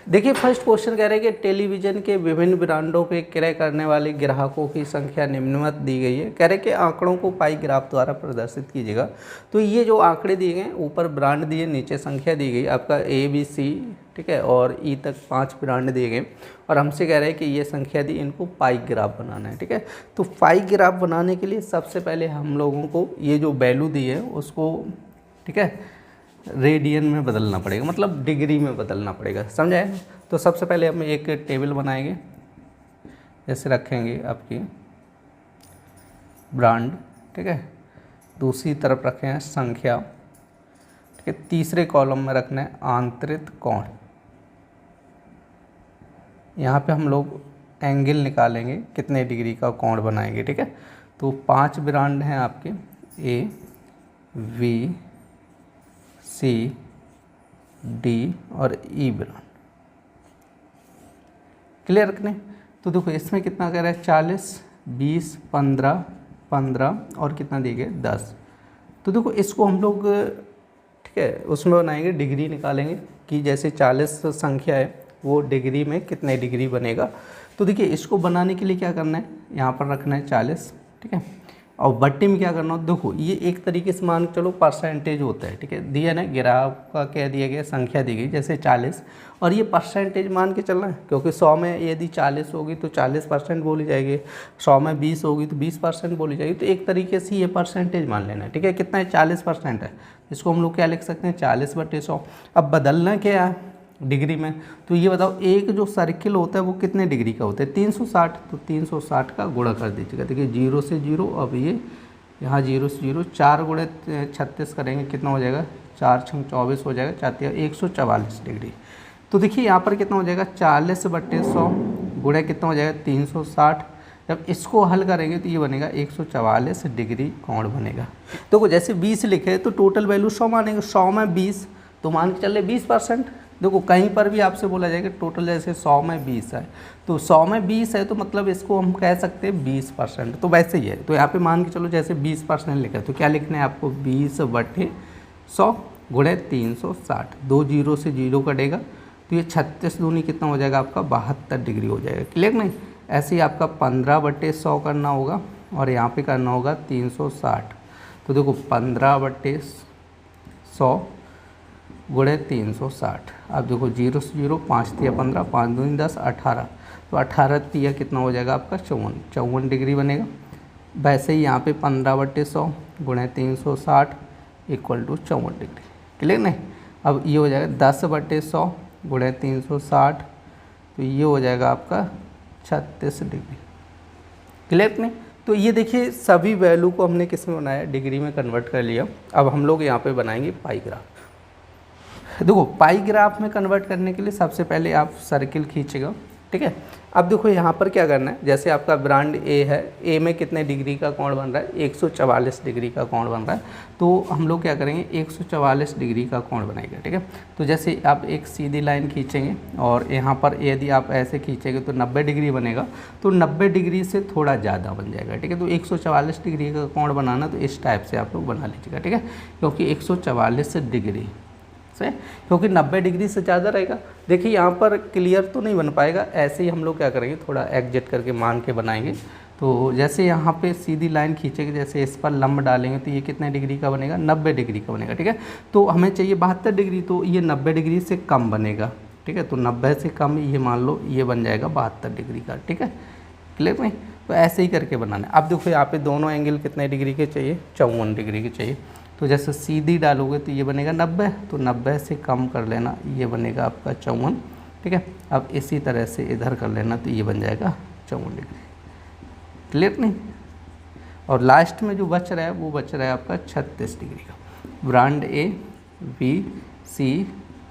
देखिए first question कह रहे हैं कि टेलीविज़न के विभिन्न ब्रांडों पे क्रय करने वाले ग्राहकों की संख्या निम्नवत दी गई है। कह रहे हैं कि आंकड़ों को पाई ग्राफ द्वारा प्रदर्शित कीजिएगा। तो ये जो आंकड़े दिए गए ऊपर ब्रांड दिए, नीचे संख्या दी गई आपका ABC, ठीक है, और ई तक 5 ब्रांड दिए गए और हमसे कह रहे हैं कि ये संख्या दी, इनको पाई ग्राफ बनाना है। ठीक है, तो पाई ग्राफ बनाने के लिए सबसे पहले हम लोगों को ये जो वैल्यू दी है उसको, ठीक है, रेडियन में बदलना पड़ेगा, मतलब डिग्री में बदलना पड़ेगा, समझ आए। तो सबसे पहले हम एक टेबल बनाएंगे, जैसे रखेंगे आपकी ब्रांड, ठीक है, दूसरी तरफ रखे हैं संख्या, ठीक है, तीसरे कॉलम में रखना है आंतरिक कोण। यहाँ पे हम लोग एंगल निकालेंगे, कितने डिग्री का कोण बनाएंगे। ठीक है, तो 5 ब्रांड हैं आपके, A, V, C, D और E ब्रांड, क्लियर रखने। तो देखो इसमें कितना कह रहा है 40, 20, 15, 15 और कितना दिए गए 10। तो देखो इसको हम लोग, ठीक है, उसमें बनाएंगे, डिग्री निकालेंगे कि जैसे 40 संख्या है वो डिग्री में कितने डिग्री बनेगा। तो देखिए इसको बनाने के लिए क्या करना है, यहाँ पर रखना है 40, ठीक है, और बट्टी में क्या करना हो, देखो ये एक तरीके से मान चलो परसेंटेज होता है। ठीक है, दिया ना ग्राफ का क्या दिया गया, संख्या दी गई जैसे 40, और ये परसेंटेज मान के चलना है, क्योंकि 100 में यदि 40 होगी तो 40% बोली जाएगी, 100 में 20 होगी तो 20% बोली जाएगी। तो एक तरीके से ये परसेंटेज मान लेना है। ठीक है, कितना है 40% है, इसको हम लोग क्या लिख सकते हैं 40/100। अब बदलना क्या है डिग्री में, तो ये बताओ एक जो सर्किल होता है वो कितने डिग्री का होता है 360, तो 360 का गुणा कर दीजिएगा। देखिए 0 से 0, अब ये यहाँ 0 से 0, 4 गुणे 36 करेंगे, कितना हो जाएगा 4 × 24 हो जाएगा, 144 डिग्री। तो देखिए यहाँ पर कितना हो जाएगा 40/100 गुणा कितना हो जाएगा 360। जब इसको हल करेंगे तो ये बनेगा 144 डिग्री कोण बनेगा। तो जैसे 20 लिखे तो टोटल वैल्यू 100 मानेंगे, 100 में 20 तो मान के चले 20%। देखो कहीं पर भी आपसे बोला जाएगा टोटल, जैसे 100 में 20 है तो 100 में 20 है तो मतलब इसको हम कह सकते हैं 20%, तो वैसे ही है। तो यहाँ पे मान के चलो जैसे 20% लिखा है तो क्या लिखना है आपको 20/100 गुणे 360, 2 0 से 0 कटेगा तो ये 36 दूनी कितना हो जाएगा आपका 72 डिग्री हो जाएगा, क्लियर नहीं। ऐसे ही आपका 15/100 करना होगा और यहाँ पे करना होगा 360। तो देखो 15/100 गुणे 360, अब देखो 0 से 0, 5 तिया 15, 5 दूनी 10, 18, तो 18 तिया कितना हो जाएगा आपका 54 डिग्री बनेगा। वैसे ही यहाँ पे 15/100 गुणे 360 इक्वल टू 54 डिग्री, क्लियर नहीं। अब ये हो जाएगा 10/100 गुणे 360, तो ये हो जाएगा आपका 36 डिग्री, क्लियर नहीं। तो ये देखिए सभी वैल्यू को हमने किस में बनाया, डिग्री में कन्वर्ट कर लिया। अब हम लोग यहाँ पे बनाएंगे पाई ग्राफ। देखो पाई ग्राफ में कन्वर्ट करने के लिए सबसे पहले आप सर्किल खींचेगा, ठीक है। अब देखो यहाँ पर क्या करना है, जैसे आपका ब्रांड ए है, ए में कितने डिग्री का कोण बन रहा है 144 डिग्री का कोण बन रहा है। तो हम लोग क्या करेंगे 144 डिग्री का कोण बनाएंगे, ठीक है। तो जैसे आप एक सीधी लाइन खींचेंगे और यहाँ पर यदि आप ऐसे खींचेंगे तो 90 डिग्री बनेगा, तो 90 डिग्री से थोड़ा ज़्यादा बन जाएगा, ठीक है। तो 144 डिग्री का कोण बनाना तो इस टाइप से आप लोग बना लीजिएगा, ठीक है, क्योंकि 144 डिग्री से, क्योंकि 90 डिग्री से ज़्यादा रहेगा। देखिए यहाँ पर क्लियर तो नहीं बन पाएगा, ऐसे ही हम लोग क्या करेंगे थोड़ा एग्जिट करके मान के बनाएंगे। तो जैसे यहाँ पे सीधी लाइन खींचेंगे, जैसे इस पर लंब डालेंगे तो ये कितने डिग्री का बनेगा 90 डिग्री का बनेगा, ठीक है। तो हमें चाहिए 72 डिग्री, तो ये 90 डिग्री से कम बनेगा, ठीक है। तो 90 से कम ये मान लो ये बन जाएगा 72 डिग्री का, ठीक है, क्लियर नहीं। तो ऐसे ही करके बनाना है। अब देखो यहाँ पे दोनों एंगल कितने डिग्री के चाहिए 54 डिग्री के चाहिए। तो जैसे सीधी डालोगे तो ये बनेगा 90, तो 90 से कम कर लेना, ये बनेगा आपका 54, ठीक है। अब इसी तरह से इधर कर लेना तो ये बन जाएगा 54 डिग्री, क्लियर नहीं। और लास्ट में जो बच रहा है वो बच रहा है आपका 36 डिग्री का। Brand A, B, C,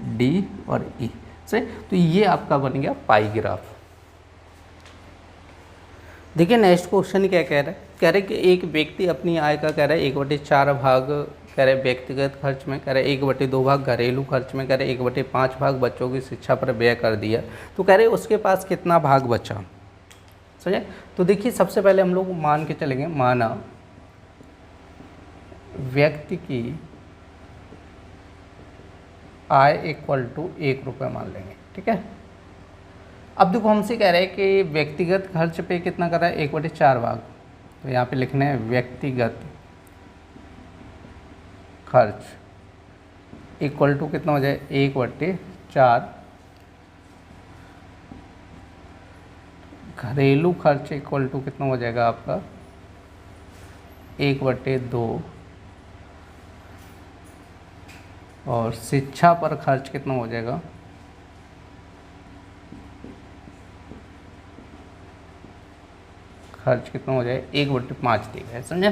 D और ई से, तो ये आपका बन गया पाई ग्राफ। देखिए नेक्स्ट क्वेश्चन क्या कह रहा है, कह रहे कि एक व्यक्ति अपनी आय का कह रहा है 1/4 भाग कह रहे व्यक्तिगत खर्च में, कह रहे 1/2 भाग घरेलू खर्च में, कह रहे 1/5 भाग बच्चों की शिक्षा पर व्यय कर दिया। तो कह रहे उसके पास कितना भाग बचा, समझे। तो देखिए सबसे पहले हम लोग मान के चलेंगे, माना व्यक्ति की आय इक्वल टू 1 रुपये मान लेंगे, ठीक है। अब देखो हमसे कह रहा है कि व्यक्तिगत खर्च पे कितना कर रहा है, 1/4 भाग। तो यहाँ पे लिखना है व्यक्तिगत खर्च इक्वल टू कितना हो जाए, 1/4। घरेलू खर्च इक्वल टू कितना हो जाएगा आपका, 1/2। और शिक्षा पर खर्च कितना हो जाएगा, खर्च कितना हो जाए, 1/5 दिया है, समझे।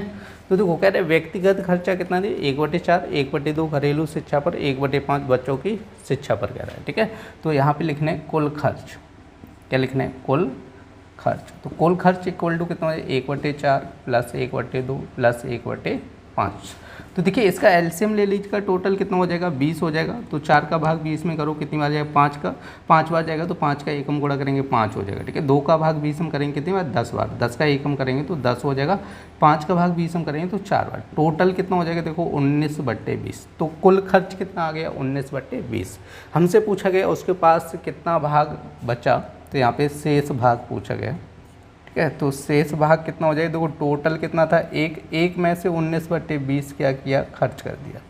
तो देखो कह रहे व्यक्तिगत खर्चा कितना दिए, 1/4, 1/2 घरेलू शिक्षा पर, 1/5 बच्चों की शिक्षा पर कह रहा है, ठीक है। तो यहाँ पे लिखना है कुल खर्च, क्या लिखना है, कुल खर्च। तो कुल खर्च इक्वल टू कितना हो जाए, 1/4 प्लस 1/2 प्लस 1/5। तो देखिए इसका एलसीएम ले लीजिएगा, टोटल कितना हो जाएगा, 20 हो जाएगा। तो 4 का भाग 20 में करो, कितनी बार जाएगा, 5 का, 5 बार जाएगा। तो 5 का एकम गुणा करेंगे 5 हो जाएगा, ठीक है। 2 का भाग 20 हम करेंगे कितनी बार, 10 बार। 10 का एकम करेंगे तो 10 हो जाएगा। 5 का भाग 20 हम करेंगे तो 4 बार। टोटल कितना हो जाएगा, देखो 19/20। तो कुल खर्च कितना आ गया, 19/20। हमसे पूछा गया उसके पास कितना भाग बचा, तो यहाँ पे शेष भाग पूछा गया, ठीक है। तो शेष भाग कितना हो जाएगा, देखो टोटल कितना था, एक में से 19/20 क्या किया, खर्च कर दिया,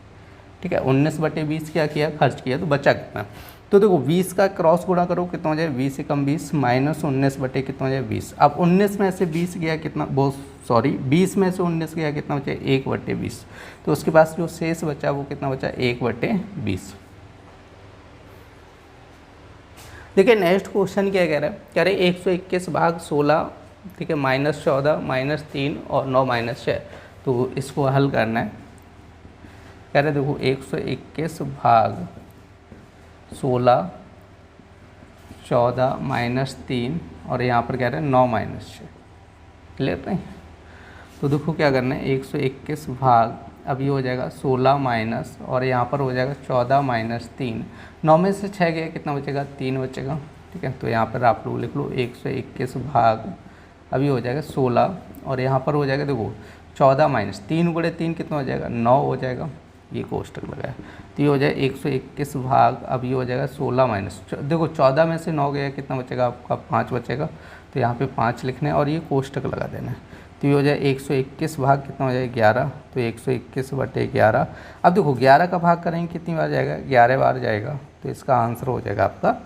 ठीक है। 19/20 क्या किया, खर्च किया। तो बचा कितना, तो देखो 20 का क्रॉस गुणा करो, कितना हो जाए, 20 से कम 20 माइनस 19/कितना हो जाए, 20। अब 19 में से 20 गया कितना, बहुत सॉरी 20 में से 19 गया कितना बचा, 1/20। तो उसके पास जो शेष बचा वो कितना बचा, 1/20। देखिए नेक्स्ट क्वेश्चन क्या कह रहा है, कह रहे 121 भाग 16, ठीक है, -14 -3 और 9 -6। तो इसको हल करना है। कह रहे देखो 121 भाग 16 14 -3 और यहाँ पर कह रहे हैं 9 -6। क्लियर नहीं। तो देखो क्या करना है, 121 भाग अब ये हो जाएगा 16 माइनस और यहाँ पर हो जाएगा 14 -3। 9 में से 6 गया कितना बचेगा, 3 बचेगा, ठीक है। तो यहाँ पर आप लोग लिख लो 121 भाग अभी हो जाएगा 16 और यहाँ पर हो जाएगा देखो 14 माइनस 3 गुणे 3 कितना हो जाएगा, 9 हो जाएगा। ये कोष्टक लगाया तो ये हो जाए 121 भाग अब ये हो जाएगा 16 माइनस, देखो 14 में से 9 गया कितना बचेगा आपका, 5 बचेगा। तो यहाँ पे 5 लिखना है और ये कोष्टक लगा देना है। तो ये हो जाए 121 भाग कितना हो जाए 11। तो 121/11। अब देखो 11 का भाग करेंगे कितनी बार जाएगा, 11 बार जाएगा। तो इसका आंसर हो जाएगा आपका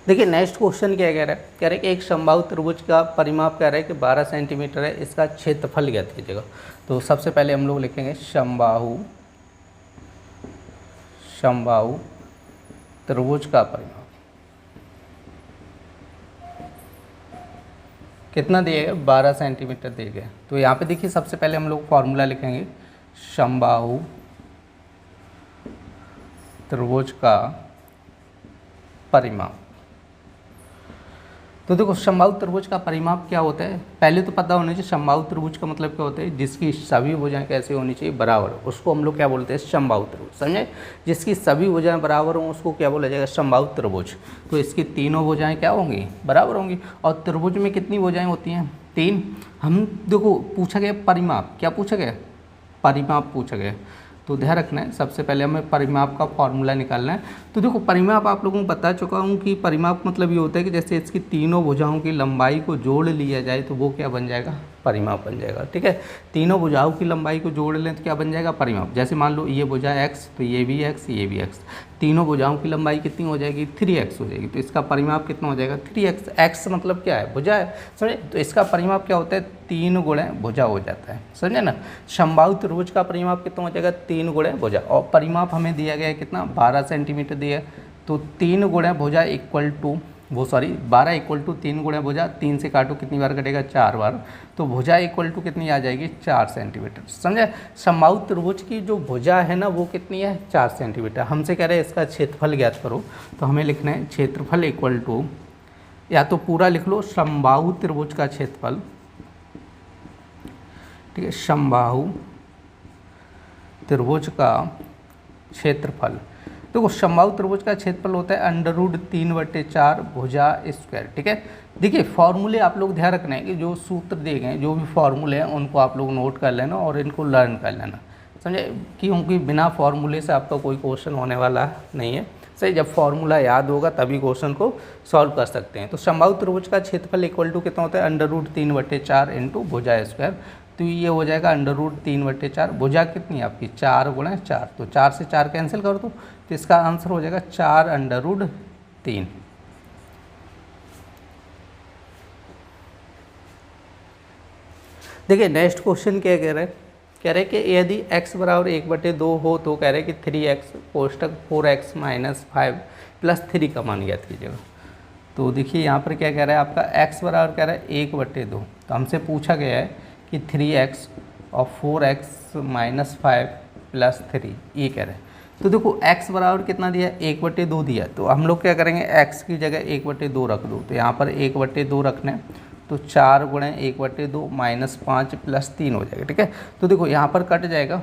देखिए नेक्स्ट क्वेश्चन क्या कह रहा है, कह रहे हैं कि एक समबाहु त्रिभुज का परिमाप कह रहा है कि 12 सेंटीमीटर है, इसका क्षेत्रफल ज्ञात कीजिएगा। तो सबसे पहले हम लोग लिखेंगे समबाहु त्रिभुज का परिमाप कितना दिए गए, 12 सेंटीमीटर दिए गए। तो यहाँ पे देखिए सबसे पहले हम लोग फॉर्मूला लिखेंगे समबाहु त्रिभुज का परिमाप। तो देखो समबाहु त्रिभुज का परिमाप क्या होता है, पहले तो पता होना चाहिए समबाहु त्रिभुज का मतलब क्या होता है, जिसकी सभी भुजाएं कैसे होनी चाहिए, बराबर। उसको हम लोग क्या बोलते हैं, समबाहु त्रिभुज, समझे। जिसकी सभी भुजाएं बराबर हों उसको क्या बोला जाएगा, समबाहु त्रिभुज। तो इसकी तीनों भुजाएं क्या होंगी, बराबर होंगी। और त्रिभुज में कितनी भुजाएं होती हैं, 3। हम देखो पूछा गया परिमाप, क्या पूछा गया, परिमाप पूछा गया। तो ध्यान रखना है, सबसे पहले हमें परिमाप का फॉर्मूला निकालना है। तो देखो परिमाप आप लोगों को बता चुका हूँ कि परिमाप मतलब ये होता है कि जैसे इसकी तीनों भुजाओं की लंबाई को जोड़ लिया जाए तो वो क्या बन जाएगा, परिमाप बन जाएगा, ठीक है। तीनों भुजाओं की लंबाई को जोड़ लें तो क्या बन जाएगा, परिमाप। जैसे मान लो ये भुजा x तो ये भी x ये भी x, तीनों भुजाओं की लंबाई कितनी हो जाएगी, 3x हो जाएगी। तो इसका परिमाप कितना हो जाएगा, 3x। x मतलब क्या है, भुजा है, समझे। तो इसका परिमाप क्या होता है, 3 गुणे भुजा हो जाता है, समझे ना। समबाहु त्रिभुज का परिमाप कितना हो जाएगा, 3 गुणे भुजा। और परिमाप हमें दिया गया है कितना, 12 सेंटीमीटर दिया है। तो 3 गुणे भुजा इक्वल टू 12 इक्वल टू 3 गुणे भुजा, 3 से काटो कितनी बार कटेगा, 4 बार। तो भुजा इक्वल टू कितनी आ जाएगी, 4 सेंटीमीटर, समझे। समबाहु त्रिभुज की जो भुजा है ना वो कितनी है, 4 सेंटीमीटर। हमसे कह रहे हैं इसका क्षेत्रफल ज्ञात करो। तो हमें लिखना है क्षेत्रफल इक्वल टू, या तो पूरा लिख लो समबाहु त्रिभुज का क्षेत्रफल, ठीक है, समबाहु त्रिभुज का क्षेत्रफल। देखो समबाहु त्रिभुज का क्षेत्रफल होता है √3/4 भुजा स्क्वायर, ठीक है। देखिए फॉर्मूले आप लोग ध्यान रखना है कि जो सूत्र दिए गए जो भी फॉर्मूले हैं उनको आप लोग नोट कर लेना और इनको लर्न कर लेना, समझे, क्योंकि बिना फॉर्मूले से आपका कोई क्वेश्चन होने वाला नहीं है। सही, जब फॉर्मूला याद होगा तभी क्वेश्चन को सॉल्व कर सकते हैं। तो समबाहु त्रिभुज का क्षेत्रफल इक्वल टू कितना होता है, √3/4 इंटू भुजा स्क्वायर। तो ये हो जाएगा √3/4, भुजा कितनी है आपकी 4 × 4, तो 4 से 4 कैंसिल कर दो, तो इसका आंसर हो जाएगा 4√3। देखिए नेक्स्ट क्वेश्चन क्या कह रहे हैं, कह रहे हैं कि यदि x बराबर 1/2 हो तो कह रहे हैं कि 3x कोष्टक 4x - 5 + 3 का मान ज्ञात कीजिएगा। तो देखिए यहाँ पर क्या कह रहा है, आपका x बराबर कह रहा है 1/2, तो हमसे पूछा गया है कि 3x और 4x - 5 + 3 ये कह रहे हैं। तो देखो x बराबर कितना दिया, 1/2 दिया, तो हम लोग क्या करेंगे, x की जगह 1/2 रख दो, तो यहाँ पर 1/2 रखना है, तो 4 × 1/2 -5 + 3 हो जाएगा। ठीक है, तो देखो यहाँ पर कट जाएगा।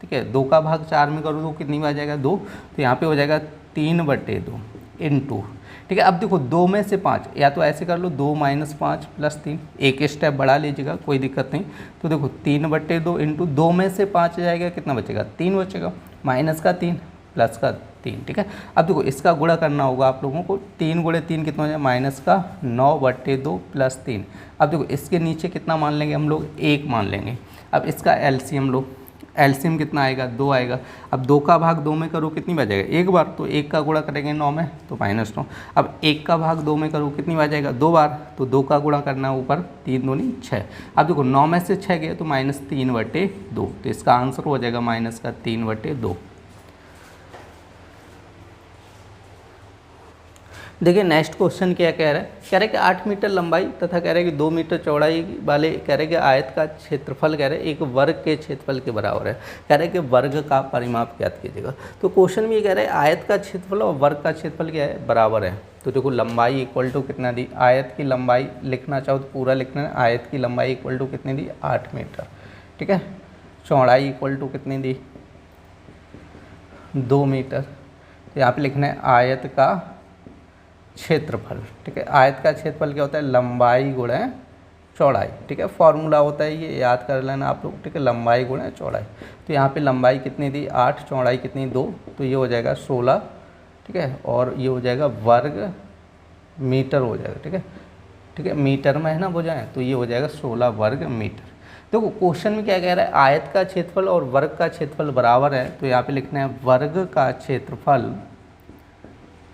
ठीक है, 2 का भाग 4 में करो तो कितनी बार जाएगा 2, तो यहाँ पे हो जाएगा 3/2 इंटू। ठीक है, अब देखो 2 में से 5, या तो ऐसे कर लो 2 - 5 + 3, एक स्टेप बढ़ा लीजिएगा कोई दिक्कत नहीं। तो देखो 3/2 इंटू 2 में से 5 जाएगा, कितना बचेगा 3 बचेगा, माइनस का 3 प्लस का 3। ठीक है, अब देखो इसका गुणा करना होगा आप लोगों को, 3 × 3 कितना हो जाएगा, -9/2 + 3। अब देखो इसके नीचे कितना मान लेंगे हम लोग, 1 मान लेंगे। अब इसका एलसीएम लो, एलसीएम कितना आएगा, 2 आएगा। अब 2 का भाग 2 में करो कितनी बार जाएगा, एक बार, तो 1 का गुणा करेंगे 9 में तो -9। अब 1 का भाग 2 में करो कितनी बार जाएगा, 2 बार, तो 2 का गुणा करना है ऊपर, 3 दूनी 6। अब देखो 9 में से 6 गए तो -3/2, तो इसका आंसर हो जाएगा -3/2। देखिए नेक्स्ट क्वेश्चन क्या कह रहा है, कह रहे हैं कि 8 मीटर लंबाई तथा कह रहे हैं कि 2 मीटर चौड़ाई वाले कह रहे हैं कि आयत का क्षेत्रफल कह रहे हैं एक वर्ग के क्षेत्रफल के बराबर है। कह रहे हैं कि वर्ग का परिमाप ज्ञात कीजिएगा। तो क्वेश्चन में ये कह रहे हैं आयत का क्षेत्रफल और वर्ग का क्षेत्रफल क्या है, बराबर है। तो देखो लंबाई इक्वल टू कितना दी, आयत की लंबाई लिखना चाहो तो पूरा लिखना है, आयत की लंबाई इक्वल टू कितनी दी 8 मीटर। ठीक है, चौड़ाई इक्वल टू कितनी दी 2 मीटर। तो यहाँ पर लिखना है आयत का क्षेत्रफल। ठीक है, आयत का क्षेत्रफल क्या होता है, लंबाई गुणा चौड़ाई। ठीक है, फॉर्मूला होता है ये, याद कर लेना आप लोग। ठीक है, लंबाई गुणा चौड़ाई। तो यहाँ पे लंबाई कितनी दी 8, चौड़ाई कितनी 2, तो ये हो जाएगा 16। ठीक है, और ये हो जाएगा वर्ग मीटर हो जाएगा। ठीक है, ठीक है, मीटर में है ना बुझाएं, तो ये हो जाएगा 16 वर्ग मीटर। देखो क्वेश्चन में क्या कह रहा है, आयत का क्षेत्रफल और वर्ग का क्षेत्रफल बराबर है, तो यहाँ पे लिखना है वर्ग का क्षेत्रफल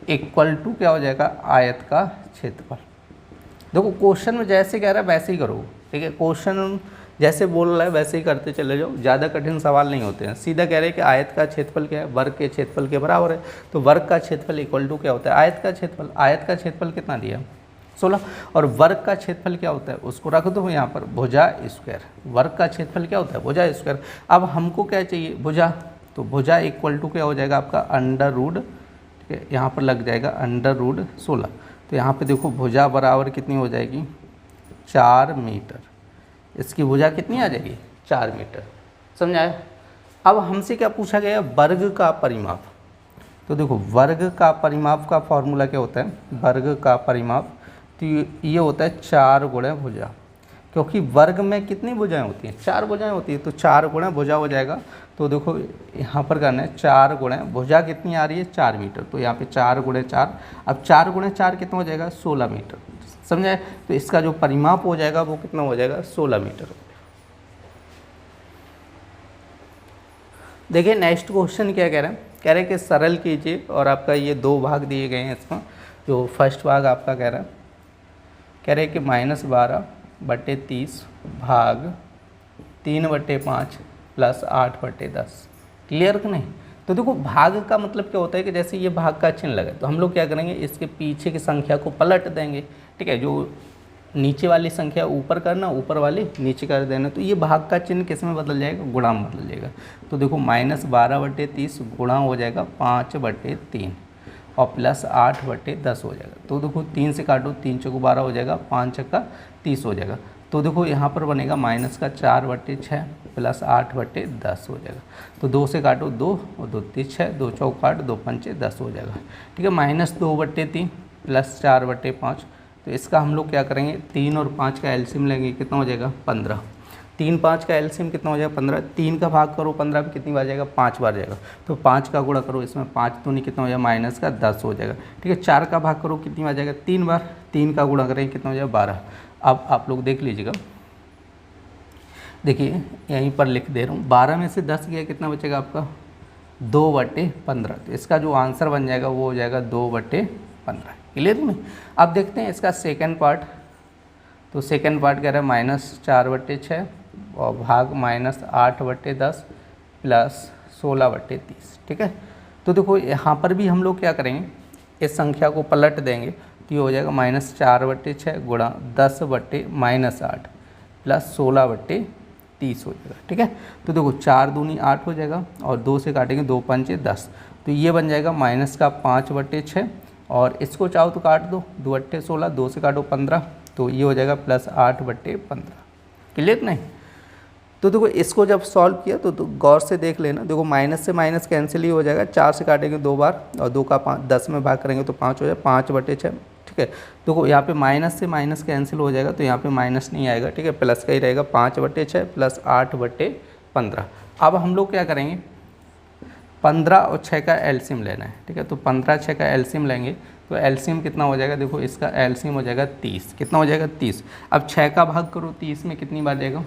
इक्वल टू क्या हो जाएगा, आयत का क्षेत्रफल। देखो क्वेश्चन में जैसे कह रहा है वैसे ही करो। ठीक है, क्वेश्चन जैसे बोल रहा है वैसे ही करते चले जाओ, ज़्यादा कठिन सवाल नहीं होते हैं। सीधा कह रहे हैं कि आयत का क्षेत्रफल क्या है, वर्ग के क्षेत्रफल के बराबर है, तो वर्ग का क्षेत्रफल इक्वल टू क्या होता है, आयत का क्षेत्रफल। आयत का क्षेत्रफल कितना दिया 16, और वर्ग का क्षेत्रफल क्या होता है उसको रख दो यहाँ पर, भुजा स्क्वायर। वर्ग का क्षेत्रफल क्या होता है, भुजा स्क्वायर। अब हमको क्या चाहिए, भुजा, तो भुजा इक्वल टू क्या हो जाएगा आपका √, यहाँ पर लग जाएगा √16। तो यहाँ पे देखो भुजा बराबर कितनी हो जाएगी 4 मीटर। इसकी भुजा कितनी आ जाएगी 4 मीटर। समझाया। अब हमसे क्या पूछा गया, वर्ग का परिमाप। तो देखो वर्ग का परिमाप का फॉर्मूला क्या होता है, वर्ग का परिमाप, तो ये होता है 4 × भुजा, क्योंकि वर्ग में कितनी भुजाएं होती हैं, 4 भुजाएं होती हैं, तो 4 × भुजा हो जाएगा। तो देखो यहाँ पर करना है 4 × भुजा कितनी आ रही है 4 मीटर, तो यहाँ पे 4 × 4। अब 4 × 4 कितना हो जाएगा 16 मीटर। समझाए। तो इसका जो परिमाप हो जाएगा वो कितना हो जाएगा 16 मीटर। देखिए नेक्स्ट क्वेश्चन क्या कह रहे हैं, कह रहे हैं कि सरल कीजिए, और आपका ये 2 भाग दिए गए हैं इसमें। जो फर्स्ट भाग आपका कह रहा है, कह रहे हैं कि -12/30 भाग 3/5 + 8/10। क्लियर कि नहीं। तो देखो भाग का मतलब क्या होता है कि जैसे ये भाग का चिन्ह लगे तो हम लोग क्या करेंगे, इसके पीछे की संख्या को पलट देंगे। ठीक है, जो नीचे वाली संख्या ऊपर करना, ऊपर वाली नीचे कर देना, तो ये भाग का चिन्ह किस में बदल जाएगा, गुणा में बदल जाएगा। तो देखो -12/30 गुणा हो जाएगा 5/3 और +8/10 हो जाएगा। तो देखो 3 से काटो, 3 × 12 हो जाएगा, 5 × 30 हो जाएगा। तो देखो यहाँ पर बनेगा -4/6 + 8/10 हो जाएगा। तो 2 से काटो 2 और 2 × 6, 2 × 8, 2 × 10 हो जाएगा। ठीक है, -2/3 + 4/5। तो इसका हम लोग क्या करेंगे, 3 और 5 का एलसीएम लेंगे, कितना हो जाएगा 15। 3 5 का एलसीएम कितना हो जाएगा 15, 3 का भाग करो 15 पे कितनी बार जाएगा 5 बार जाएगा, तो 5 का गुणा करो इसमें 5 दूनी कितना हो जाएगा माइनस का 10 हो जाएगा, ठीक है। 4 का भाग करो कितनी बार जाएगा 3 बार, 3 का गुणा करेंगे कितना हो जाएगा 12। अब आप लोग देख लीजिएगा, देखिए यहीं पर लिख दे रहा हूँ, 12 में से 10 गया कितना बचेगा आपका 2/15, तो इसका जो आंसर बन जाएगा वो हो जाएगा 2/15। क्लियर नहीं। अब देखते हैं इसका सेकंड पार्ट, तो सेकंड पार्ट कह रहा है -4/6 और भाग -8/10 प्लस 16/30, ठीक है। तो देखो यहाँ पर भी हम लोग क्या करेंगे, इस संख्या को पलट देंगे तो ये हो जाएगा -4/6 गुणा 10/-8 प्लस 16/30 हो जाएगा, ठीक है। तो देखो 4 दूनी 8 हो जाएगा और 2 से काटेंगे 2 5 10, तो ये बन जाएगा -5/6 और इसको चाहो तो काट दो, 2/16, 2 से काटो 15, तो ये हो जाएगा +8/15। क्लियर नहीं। तो देखो इसको जब सॉल्व किया तो गौर से देख लेना, देखो माइनस से माइनस कैंसिल ही हो जाएगा, 4 से काटेंगे 2 बार और 2 का 10 में भाग करेंगे तो 5 हो जाएगा, 5/6, ठीक है। देखो यहाँ पे माइनस से माइनस कैंसिल हो जाएगा तो यहाँ पे माइनस नहीं आएगा, ठीक है, प्लस का ही रहेगा, 5/6 प्लस 8/15। अब हम लोग क्या करेंगे, 15 और 6 का एलसीएम लेना है, ठीक है। तो 15 6 का एलसीएम लेंगे तो एलसीएम कितना हो जाएगा, देखो इसका एलसीएम हो जाएगा 30, कितना हो जाएगा 30। अब 6 का भाग करो 30 में कितनी बार जाएगा,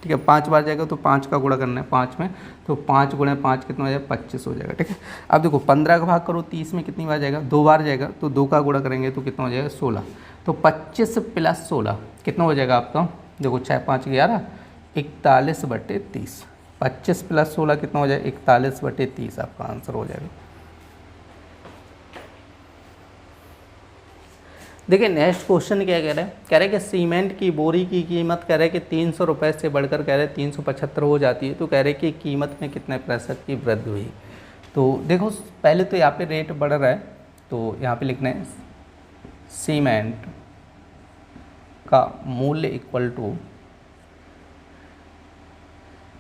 ठीक है, 5 बार जाएगा, तो 5 का गुणा करना है 5 में, तो 5 गुणा 5 कितना हो जाएगा 25 हो जाएगा, ठीक है। अब देखो 15 का भाग करो 30 में कितनी बार जाएगा, 2 बार जाएगा, तो 2 का गुणा करेंगे तो कितना हो जाएगा 16, तो 25 प्लस 16 कितना हो जाएगा आपका, देखो 6 5 11 41/30, 25 प्लस 16 कितना हो जाएगा 41/30 आपका आंसर हो जाएगा। देखिए नेक्स्ट क्वेश्चन क्या कह रहा है, कह रहा है कि सीमेंट की बोरी की कीमत कह रहा है कि 300 रुपये से बढ़कर कह रहे हैं 375 हो जाती है, तो कह रहे हैं कि कीमत में कितने प्रतिशत की वृद्धि हुई। तो देखो पहले तो यहाँ पे रेट बढ़ रहा है, तो यहाँ पे लिखना है सीमेंट का मूल्य इक्वल टू,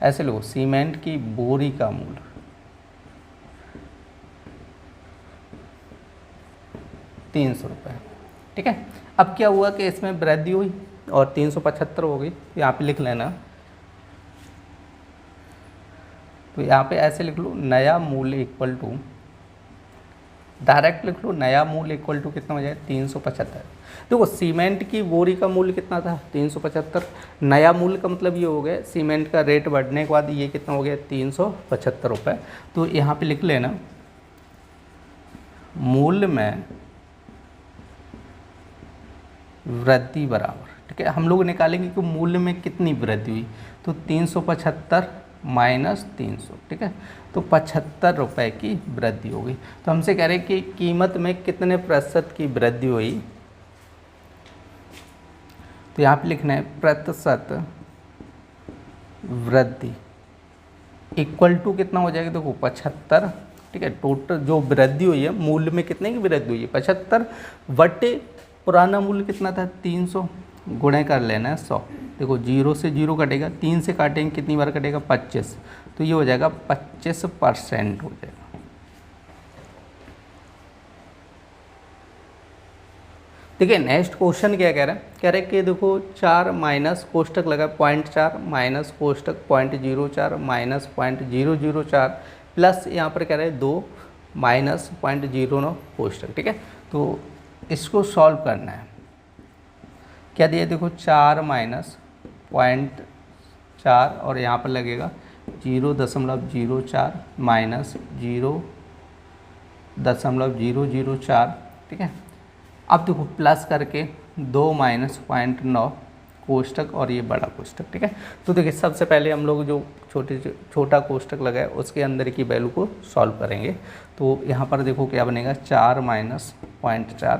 ऐसे लो, सीमेंट की बोरी का मूल्य ₹300, ठीक है। अब क्या हुआ कि इसमें वृद्धि हुई और 375 हो गई, तो यहाँ पे लिख लेना, तो यहाँ पे ऐसे लिख लो नया मूल्य इक्वल टू, डायरेक्ट लिख लो नया मूल्य इक्वल टू कितना हो जाए 375। देखो सीमेंट की बोरी का मूल्य कितना था 375, नया मूल्य का मतलब ये हो गया सीमेंट का रेट बढ़ने के बाद ये कितना हो गया 375 रुपये। तो यहाँ पे लिख लेना मूल्य में वृद्धि बराबर, ठीक है। हम लोग निकालेंगे कि मूल्य में कितनी वृद्धि हुई, तो 375 माइनस 300, ठीक है, तो 75 रुपये की वृद्धि हो गई। तो हमसे कह रहे हैं कि कीमत में कितने प्रतिशत की वृद्धि हुई, तो यहाँ पे लिखना है प्रतिशत वृद्धि इक्वल टू कितना हो जाएगा, देखो 75, ठीक है। टोटल जो वृद्धि हुई है मूल्य में कितने की वृद्धि हुई है 75 बटे पुराना मूल्य कितना था 300, गुणे कर लेना है 100। देखो 0 से 0 कटेगा, 3 से काटेंगे कितनी बार कटेगा 25, तो ये हो जाएगा 25% हो जाएगा। देखिए नेक्स्ट क्वेश्चन क्या कह रहा है, कह रहे हैं कि देखो 4 माइनस कोष्टक लगा 0.4 माइनस कोष्टक 0.04 माइनस 0.004 प्लस यहाँ पर कह रहे हैं 2 माइनस 0.09 कोष्टक, ठीक है। तो इसको सॉल्व करना है, क्या दिया देखो 4 माइनस 0.4 और यहाँ पर लगेगा 0.04 माइनस 0.004, ठीक है। अब देखो प्लस करके 2 माइनस 0.9 कोष्टक और ये बड़ा कोष्टक, ठीक है। तो देखिए सबसे पहले हम लोग जो छोटा कोष्टक लगाए उसके अंदर की वैल्यू को सॉल्व करेंगे। तो यहाँ पर देखो क्या बनेगा 4 माइनस 0.4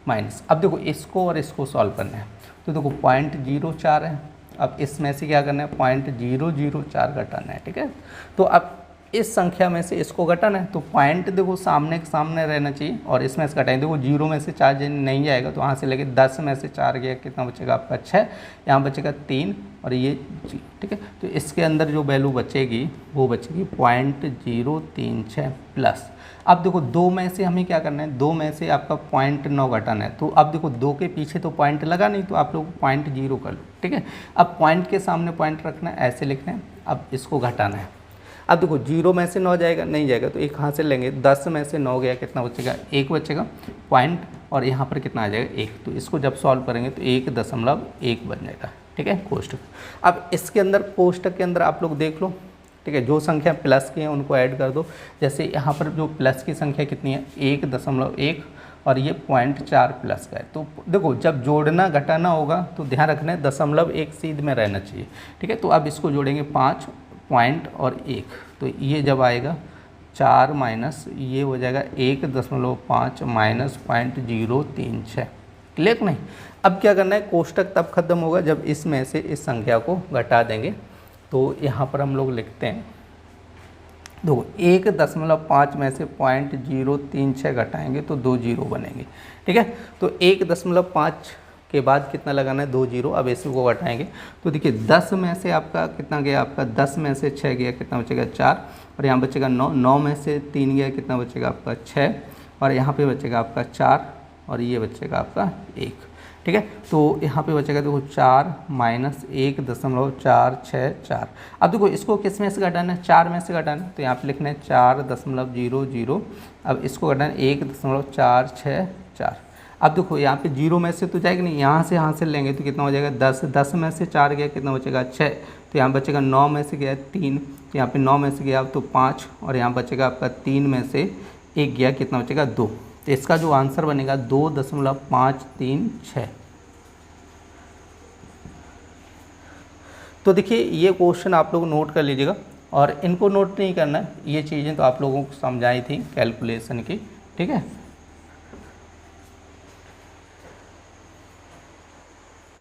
माइनस, अब देखो इसको और इसको सॉल्व करना है, तो देखो 0.04 है, अब इसमें से क्या करना है 0.004 घटाना है, ठीक है। तो अब इस संख्या में से इसको घटाना है, तो पॉइंट देखो सामने के सामने रहना चाहिए और इसमें से घटाएंगे। देखो 0 में से 4 नहीं जाएगा तो वहाँ से लेके 10 में से 4 गया, कितना बचेगा आपका 6, यहाँ बचेगा 3 और ये जी, ठीक है। तो इसके अंदर जो वैल्यू बचेगी वो बचेगी 0.036 प्लस। अब देखो 2 में से हमें क्या करना है, 2 में से आपका 0.9 घटाना है। तो अब देखो 2 के पीछे तो पॉइंट लगा नहीं, तो आप लोग 0.0 कर लो, ठीक है। अब पॉइंट के सामने पॉइंट रखना है, ऐसे लिखना है। अब इसको घटाना है। अब देखो 0 में से 9 जाएगा, नहीं जाएगा, तो एक कहाँ से लेंगे, 10 में से 9 गया, कितना बचेगा 1 बचेगा पॉइंट, और यहाँ पर कितना आ जाएगा 1। तो इसको जब सॉल्व करेंगे तो 1.1 बन जाएगा, ठीक है, कोष्टक। अब इसके अंदर कोष्टक के अंदर आप लोग देख लो, ठीक है, जो संख्या प्लस की हैं उनको ऐड कर दो। जैसे यहाँ पर जो प्लस की संख्या कितनी है 1.1 और ये 0.4 प्लस का है। तो देखो जब जोड़ना घटाना होगा तो ध्यान रखना है 0.1 सीध में रहना चाहिए, ठीक है। तो अब इसको जोड़ेंगे 5 पॉइंट और 1, तो ये जब आएगा 4 माइनस ये हो जाएगा 1.5 माइनस 0.036, क्लियर नहीं। अब क्या करना है, कोष्टक तब खत्म होगा जब इसमें से इस संख्या को घटा देंगे। तो यहाँ पर हम लोग लिखते हैं, देखो 1.5 में से 0.036 घटाएंगे तो 2 जीरो बनेंगे, ठीक है। तो 1.5 के बाद कितना लगाना है, 2 जीरो। अब इसी को घटाएंगे तो देखिए 10 में से आपका कितना गया, आपका 10 में से 6 गया, कितना बचेगा 4, और यहाँ बचेगा 9, 9 में से 3 गया, कितना बचेगा आपका 6, और यहाँ पे बचेगा आपका 4 और ये बचेगा आपका 1, ठीक है। तो यहाँ पे बचेगा देखो 4 माइनस 1.464। अब देखो इसको किस में से घटाना है, 4 में से घटाना है, तो यहाँ पे लिखना है 4.00। अब इसको घटाना है 1.464। अब देखो यहाँ पे 0 में से तो जाएगा नहीं, यहाँ से लेंगे तो कितना हो जाएगा 10, 10 में से 4 गया, कितना बचेगा 6, तो यहाँ बचेगा 9 में से गया 3, तो यहाँ पे 9 में से गया तो 5, और यहाँ बचेगा आपका 3 में से 1 गया, कितना बचेगा 2। तो इसका जो आंसर बनेगा 2.536। तो देखिए ये क्वेश्चन आप लोग नोट कर लीजिएगा, और इनको नोट नहीं करना है, ये चीज़ें तो आप लोगों को समझाई थी कैलकुलेशन की, ठीक है।